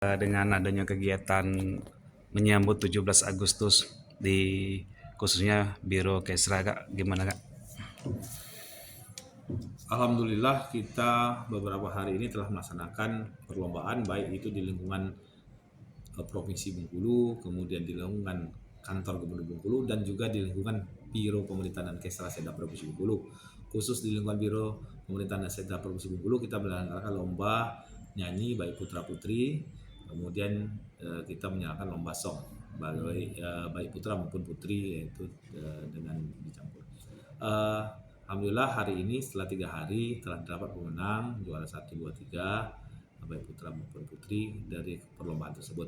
Dengan adanya kegiatan menyambut 17 Agustus di khususnya Biro Kesra, Kak, gimana Kak? Alhamdulillah kita beberapa hari ini telah melaksanakan perlombaan baik itu di lingkungan Provinsi Bengkulu, kemudian di lingkungan kantor Gubernur Bengkulu dan juga di lingkungan Biro Pemerintahan dan Kesra Seda Provinsi Bengkulu. Khusus di lingkungan Biro Pemerintahan dan Seda Provinsi Bengkulu kita menyelenggarakan lomba nyanyi baik putra putri, kemudian kita menyelenggarakan lomba song baik putra maupun putri yaitu dengan dicampur. Eh, Alhamdulillah hari ini setelah 3 hari telah dapat pemenang juara 1, 2, 3 baik putra maupun putri dari perlombaan tersebut.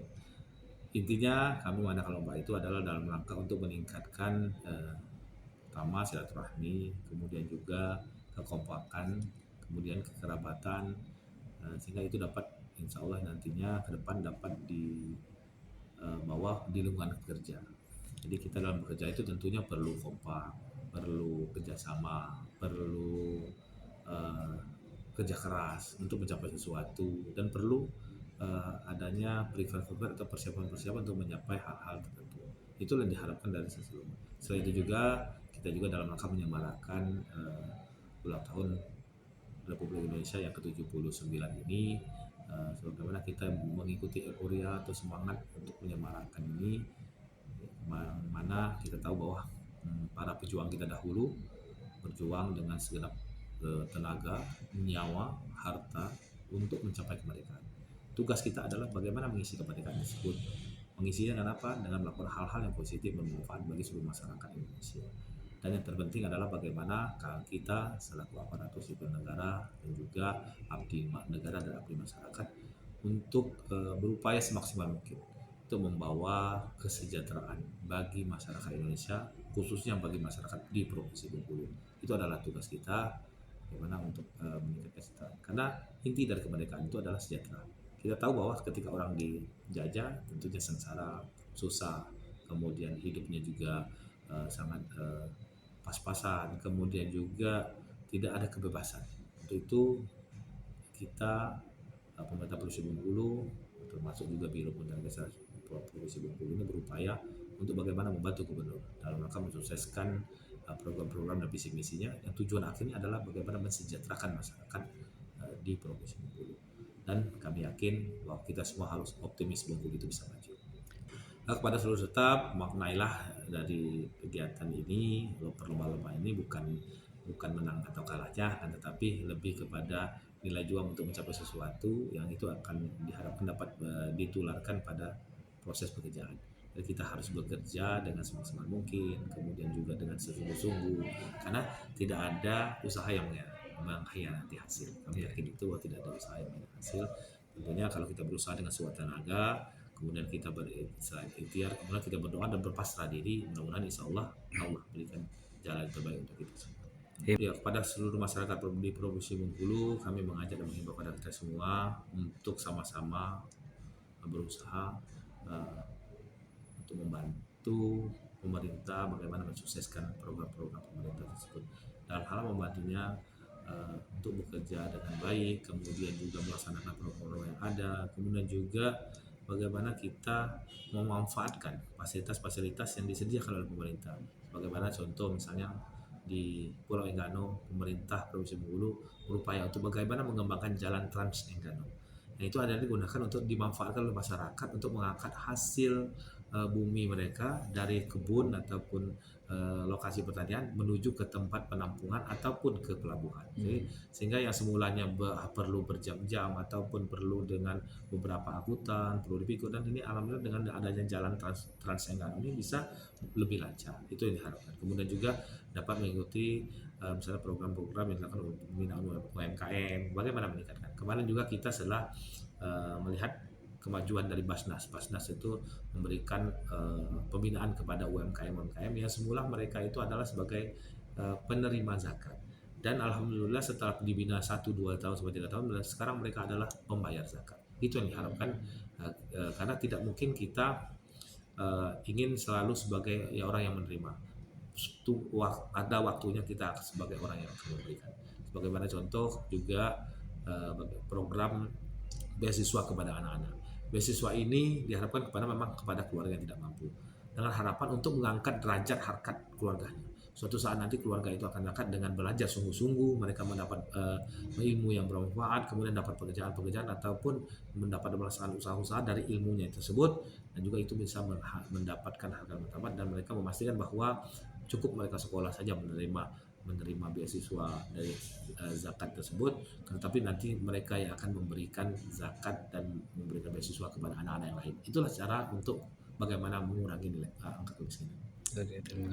Intinya kami mengadakan lomba itu adalah dalam rangka untuk meningkatkan pertama silaturahmi, kemudian juga kekompakan, kemudian kekerabatan, sehingga itu dapat insya Allah nantinya ke depan dapat dibawa di lingkungan kerja. Jadi kita dalam bekerja itu tentunya perlu kompak, perlu kerjasama, perlu eh, kerja keras untuk mencapai sesuatu dan perlu adanya prepare atau persiapan-persiapan untuk mencapai hal-hal tertentu. Itu yang diharapkan dari sebelumnya. Selain itu juga kita juga dalam rangka menyemarakan ulang tahun Republik Indonesia yang ke-79 ini, bagaimana kita mengikuti euforia atau semangat untuk menyemarakan ini, mana kita tahu bahwa para pejuang kita dahulu berjuang dengan segenap tenaga, nyawa, harta untuk mencapai kemerdekaan. Tugas kita adalah bagaimana mengisi kemerdekaan tersebut. Mengisinya dengan apa? Dengan melakukan hal-hal yang positif bermanfaat bagi seluruh masyarakat Indonesia. Dan yang terpenting adalah bagaimana kita selaku aparatur sipil negara dan juga abdi negara dan abdi masyarakat untuk berupaya semaksimal mungkin untuk membawa kesejahteraan bagi masyarakat Indonesia, khususnya bagi masyarakat di Provinsi Bengkulu. Itu adalah tugas kita, bagaimana untuk meningkatkan kesejahteraan. Karena inti dari kemerdekaan itu adalah sejahtera. Kita tahu bahwa ketika orang dijajah, tentunya sengsara, susah, kemudian hidupnya juga sangat pas-pasan, kemudian juga tidak ada kebebasan. Untuk itu kita pemerintah Provinsi Bengkulu termasuk juga Biro Pemerintahan Provinsi Bengkulu ini berupaya untuk bagaimana membantu gubernur dalam rangka mensukseskan program-program dan visi misinya yang tujuan akhirnya adalah bagaimana mensejahterakan masyarakat di Provinsi Bengkulu. Dan kami yakin bahwa kita semua harus optimis Bengkulu itu bisa maju. Nah, kepada seluruh tetap maknailah dari kegiatan ini, perlomba-lomba ini bukan menang atau kalahnya, kan, tetapi lebih kepada nilai juang untuk mencapai sesuatu yang itu akan diharapkan dapat ditularkan pada proses pekerjaan. Jadi kita harus bekerja dengan semaksimal mungkin, kemudian juga dengan sesungguh-sungguh, karena tidak ada usaha yang mengkhianati hasil. Kami yakin itu bahwa tidak ada usaha yang mengkhianati hasil. Tentunya kalau kita berusaha dengan sekuat tenaga, kemudian kita berikhtiar, kemudian kita berdoa dan berpasrah diri, mudah-mudahan insya Allah berikan jalan terbaik untuk kita semua. Ya, kepada seluruh masyarakat di Provinsi Bengkulu, kami mengajak dan mengimbau kepada kita semua untuk sama-sama berusaha untuk membantu pemerintah bagaimana mensukseskan program-program pemerintah tersebut. Dalam hal membantunya untuk bekerja dengan baik, kemudian juga melaksanakan program-program yang ada, kemudian juga bagaimana kita memanfaatkan fasilitas-fasilitas yang disediakan oleh pemerintah. Bagaimana contoh misalnya di Pulau Enggano, pemerintah Provinsi Bengkulu berupaya untuk bagaimana mengembangkan jalan Trans Enggano. Nah, itu adalah digunakan untuk dimanfaatkan oleh masyarakat untuk mengangkat hasil bumi mereka dari kebun ataupun lokasi pertanian menuju ke tempat penampungan ataupun ke pelabuhan. Jadi, sehingga yang semulanya perlu berjam-jam ataupun perlu dengan beberapa angkutan, perlu dipikul, dan ini alhamdulillah dengan adanya jalan Trans Enggano ini bisa lebih lancar. Itu yang diharapkan. Kemudian juga dapat mengikuti misalnya program-program yang dilakukan oleh pembinaan UMKM, bagaimana meningkatkan. Kemarin juga kita setelah melihat kemajuan dari Basnas. Basnas itu memberikan pembinaan kepada UMKM yang semula mereka itu adalah sebagai penerima zakat. Dan alhamdulillah setelah dibina 1, 2 tahun sampai 3 tahun, sekarang mereka adalah pembayar zakat. Itu yang diharapkan karena tidak mungkin kita ingin selalu sebagai orang yang menerima. Ada waktunya kita sebagai orang yang akan memberikan. Sebagaimana contoh juga program beasiswa kepada anak-anak. beasiswa ini diharapkan kepada keluarga yang tidak mampu, dengan harapan untuk mengangkat derajat harkat keluarganya. Suatu saat nanti keluarga itu akan angkat dengan belajar sungguh-sungguh, mereka mendapat ilmu yang bermanfaat, kemudian dapat pekerjaan-pekerjaan ataupun mendapat melaksanakan usaha-usaha dari ilmunya tersebut, dan juga itu bisa mendapatkan harga martabat, dan mereka memastikan bahwa cukup mereka sekolah saja menerima beasiswa dari zakat tersebut, tetapi nanti mereka yang akan memberikan zakat dan memberikan beasiswa kepada anak-anak yang lain. Itulah cara untuk bagaimana mengurangi angka kemiskinan. Oke, terima